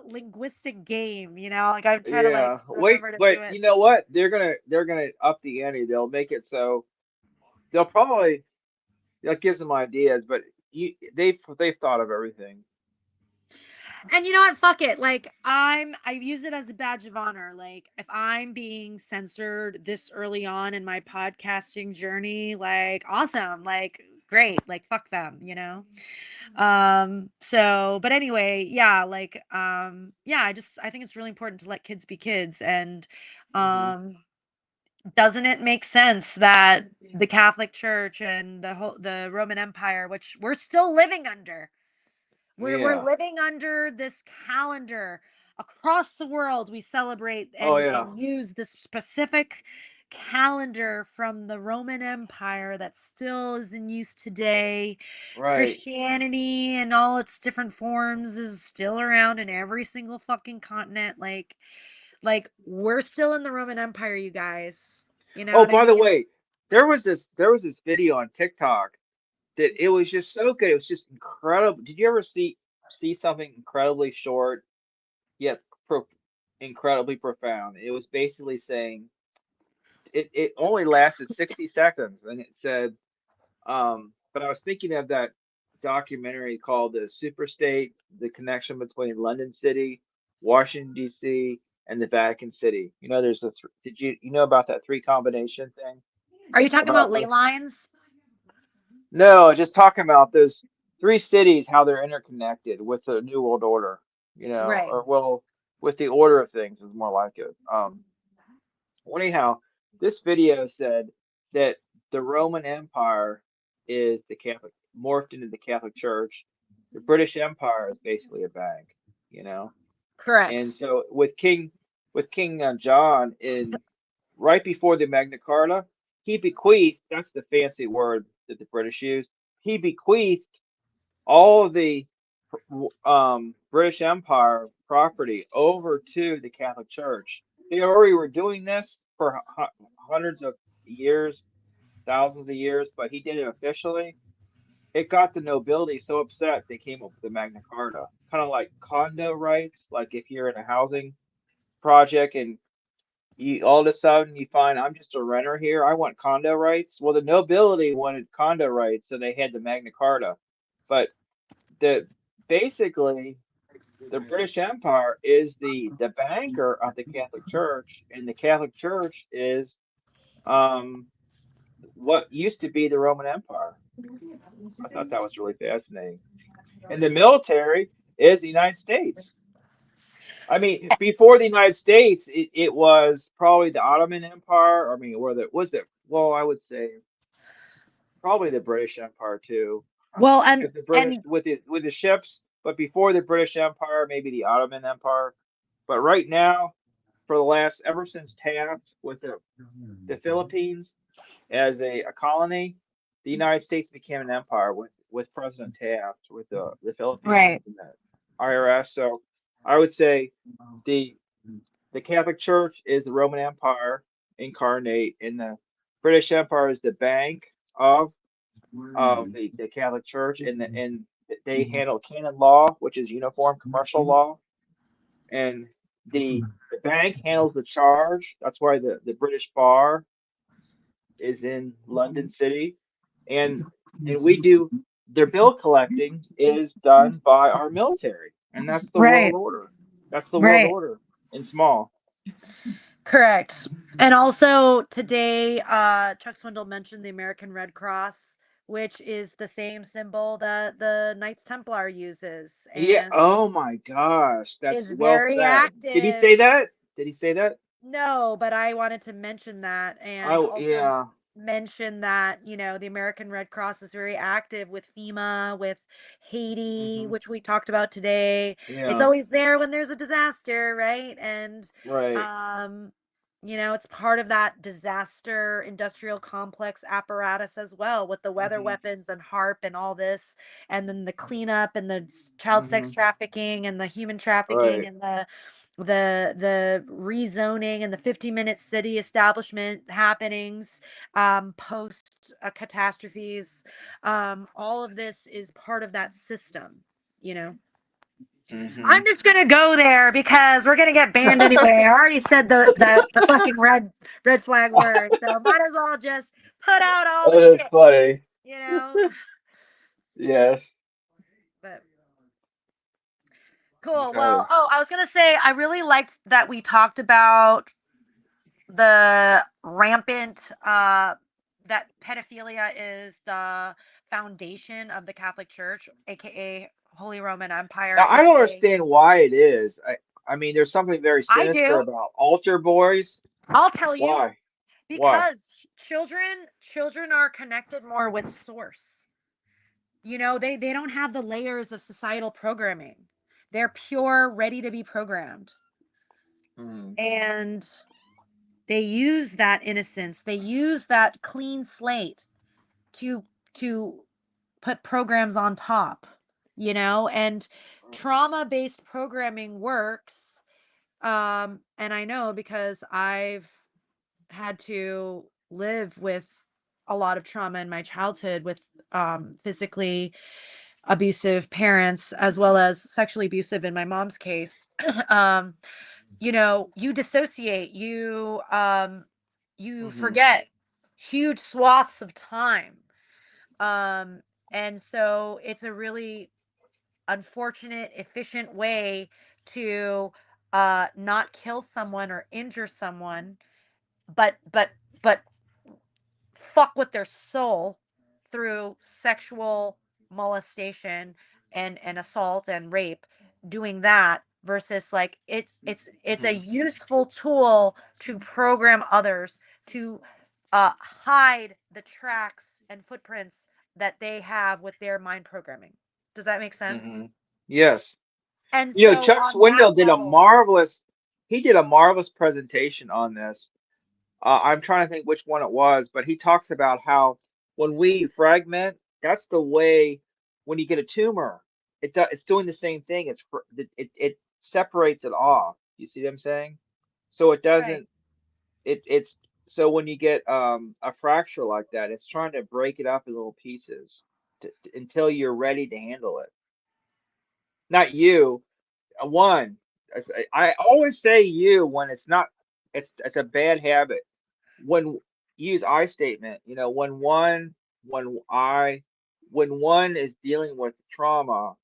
linguistic game, like I'm trying to like Yeah. Wait, remember to but do it. you know what? They're gonna up the ante. They'll make it so they'll probably that gives them ideas, but they've thought of everything. And you know what? Fuck it. Like I've used it as a badge of honor. Like if I'm being censored this early on in my podcasting journey, like awesome. Like great. Like fuck them. So but anyway, yeah, like yeah, I think it's really important to let kids be kids. And Hmm. um doesn't it make sense that the Catholic Church and the Roman Empire, which we're still living under, we're Yeah. living under this calendar across the world. We celebrate Oh and yeah. use this specific calendar from the Roman Empire that still is in use today. Right. Christianity and all its different forms is still around in every single fucking continent. Like we're still in the Roman Empire, you guys. You know Oh, what I by the mean? way, there was this video on TikTok that it was just so good. It was just incredible. Did you ever see something incredibly short yet incredibly profound? It was basically saying it only lasted 60 seconds, and it said, but I was thinking of that documentary called The Superstate, the connection between London City, Washington D.C., and the Vatican City. There's did you know about that three combination thing Are you talking about about ley those? lines? No, just talking about those three cities, how they're interconnected with the New World Order, Right. or well, with the order of things is more like it. Well, anyhow, this video said that the Roman Empire is the Catholic, morphed into the Catholic Church. The British Empire is basically a bank, you know. And Correct. so with King John in right before the Magna Carta, he bequeathed, that's the fancy word that the British use. He bequeathed all of the British Empire property over to the Catholic Church. They already were doing this for hundreds of years, thousands of years, but he did it officially. It got the nobility so upset they came up with the Magna Carta, kind of like condo rights. Like if you're in a housing project and you all of a sudden you find I'm just a renter here, I want condo rights. Well, the nobility wanted condo rights, so they had the Magna Carta. But the basically the British Empire is the banker of the Catholic Church, and the Catholic Church is um, what used to be the Roman Empire. I thought that was really fascinating. And the military is the United States. I mean, before the United States, it was probably the Ottoman Empire. I mean, or the was it? Well, I would say probably the British Empire too, Well, because the British and with the ships. But before the British Empire, maybe the Ottoman Empire. But right now, for the last ever since Taft with the Philippines as a colony, the United States became an empire with President Taft with the Philippines right, and the IRS. So I would say the the Catholic Church is the Roman Empire incarnate, and the British Empire is the bank of the Catholic Church, and they handle canon law, which is uniform commercial law, and the bank handles the charge. That's why the British Bar is in London City, and we do their bill collecting is done by our military, and that's the world right, order. That's the world right. order in small. Correct. And also today, Chuck Swindoll mentioned the American Red Cross, which is the same symbol that the Knights Templar uses Yeah. and Oh my gosh, that's is well very said. Did he active. say that? Did he say that? No, but I wanted to mention that and also Yeah. mention that, the American Red Cross is very active with FEMA, with Haiti, Hmm. which we talked about today. It's Yeah. always there when there's a disaster, right? And Right. um it's part of that disaster industrial complex apparatus as well with the weather Hmm. weapons and HARP and all this, and then the cleanup and the child sex Hmm. trafficking and the human trafficking Right. and the rezoning and the 50-minute city establishment happenings, post catastrophes. All of this is part of that system, you know. Hmm. I'm just gonna go there because we're gonna get banned anyway. I already said the fucking red flag word, so might as well just put out all the That is shit, funny. you know. Yes. But cool. Well, Okay. oh, I was gonna say I really liked that we talked about the rampant that pedophilia is the foundation of the Catholic Church, aka Holy Roman Empire, Now I don't aka understand why it is. I mean, there's something very I sinister do. about altar boys. I'll tell you, Why? Why? because children are connected more with source. They don't have the layers of societal programming. They're pure, ready to be programmed. Hmm. And they use that innocence. They use that clean slate to to put programs on top, and trauma-based programming works. And I know because I've had to live with a lot of trauma in my childhood with physically abusive parents as well as sexually abusive in my mom's case. um you dissociate, you Hmm. forget huge swaths of time. um and so it's a really unfortunate efficient way to not kill someone or injure someone, but fuck with their soul through sexual molestation and assault and rape, doing that versus like it's a Hmm. useful tool to program others to hide the tracks and footprints that they have with their mind programming. Does that make sense? Hmm. Yes. And You know, so Chuck on that Swindoll did a level, marvelous. He did a marvelous presentation on this. I'm trying to think which one it was, but he talks about how when we fragment, that's the way when you get a tumor, it's doing the same thing. It separates it off. You see what I'm saying? So it right. doesn't it's so when you get a fracture like that, it's trying to break it up in little pieces until you're ready to handle it. Not you, one. I always say you when it's not. It's a bad habit when use I statement, when I when one is dealing with trauma,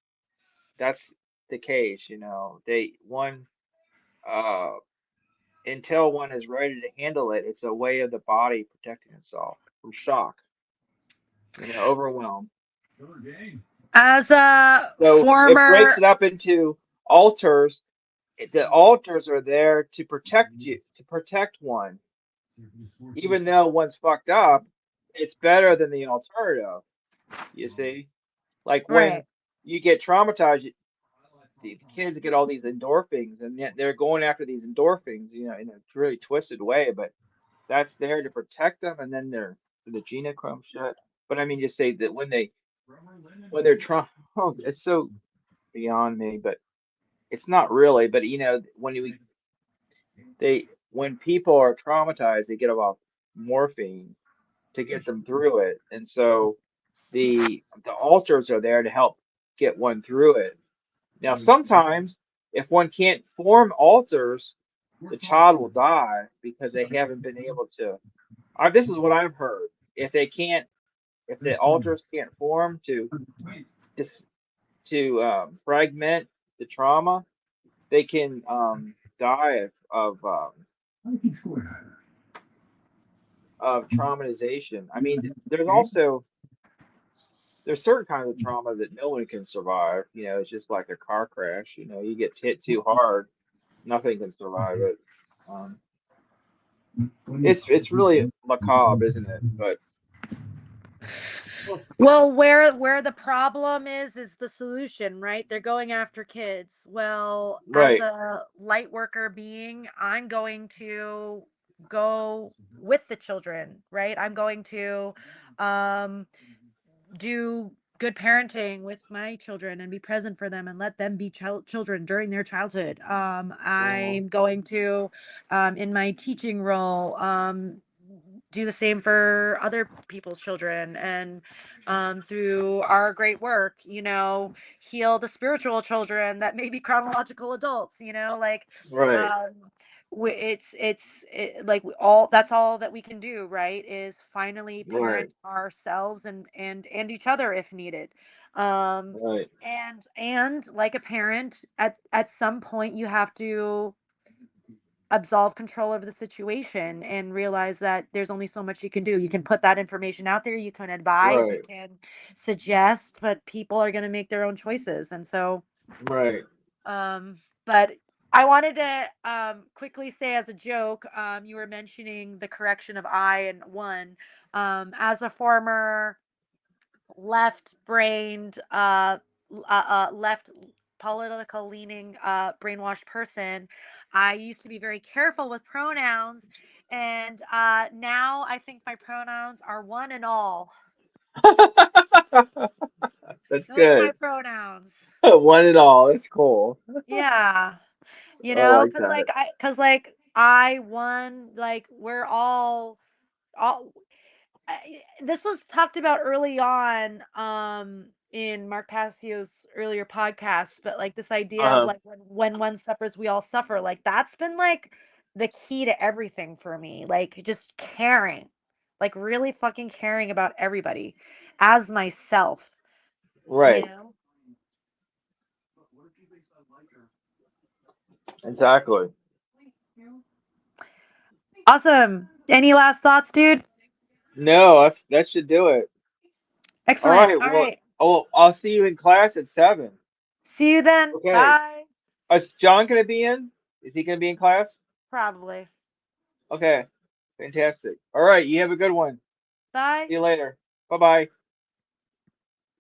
that's the case, They one uh until one is ready to handle it, it's a way of the body protecting itself from shock. overwhelmed. As a So it breaks former it up into altars. The altars are there to protect you, to protect one. Even though one's fucked up, it's better than the alternative. You see, like when right. you get traumatized, the kids get all these endorphins, and yet they're going after these endorphins, in a really twisted way. But that's there to protect them, and then they're the genochrome shit. But I mean, just say that when they're trying, oh, it's so beyond me, but it's not really. But when people are traumatized, they get off morphine to get them through it, and so the altars are there to help get one through it. Now, sometimes if one can't form altars, the child will die because they haven't been able to. This is what I've heard. If they can't, if the altars can't form dis, fragment the trauma, they can die of traumatization. I mean, there's certain kinds of trauma that no one can survive. It's just like a car crash. You get hit too hard, nothing can survive it. Um, it's really macabre, isn't it? But Well, where the problem is the solution, right? They're going after kids. Well, as right, a light worker being, I'm going to go with the children, right? I'm going to um do good parenting with my children and be present for them and let them be children during their childhood. uh, I'm going to, in my teaching role, do the same for other people's children and through our great work, heal the spiritual children that may be chronological adults, like right, um, like all that's all that we can do, right, is finally right, parent ourselves and each other if needed. um right, and like a parent, at some point you have to absolve control over the situation and realize that there's only so much you can do. You can put that information out there, you can advise, you right, can suggest, but people are going to make their own choices. And so right. but I wanted to quickly say as a joke, you were mentioning the correction of I and one. As a former left-brained, left political leaning, brainwashed person, I used to be very careful with pronouns, and now I think my pronouns are one and all. That's Those are my good. pronouns. One and all. That's cool. Yeah. I like Cause that. I won, like we're all this was talked about early on in Mark Passio's earlier podcast, but like this idea of Uh, like when one suffers we all suffer, like that's been like the key to everything for me, like just caring, like really fucking caring about everybody as myself, you right. know Exactly. Awesome. Any last thoughts, dude? No, that should do it. All Excellent. right. All Well, right, I'll see you in class at 7. see you then. Okay. Bye. Is John gonna be in? Is he gonna be in class? Probably. Okay. Fantastic. All right. You have a good one. Bye. See you later. Bye bye.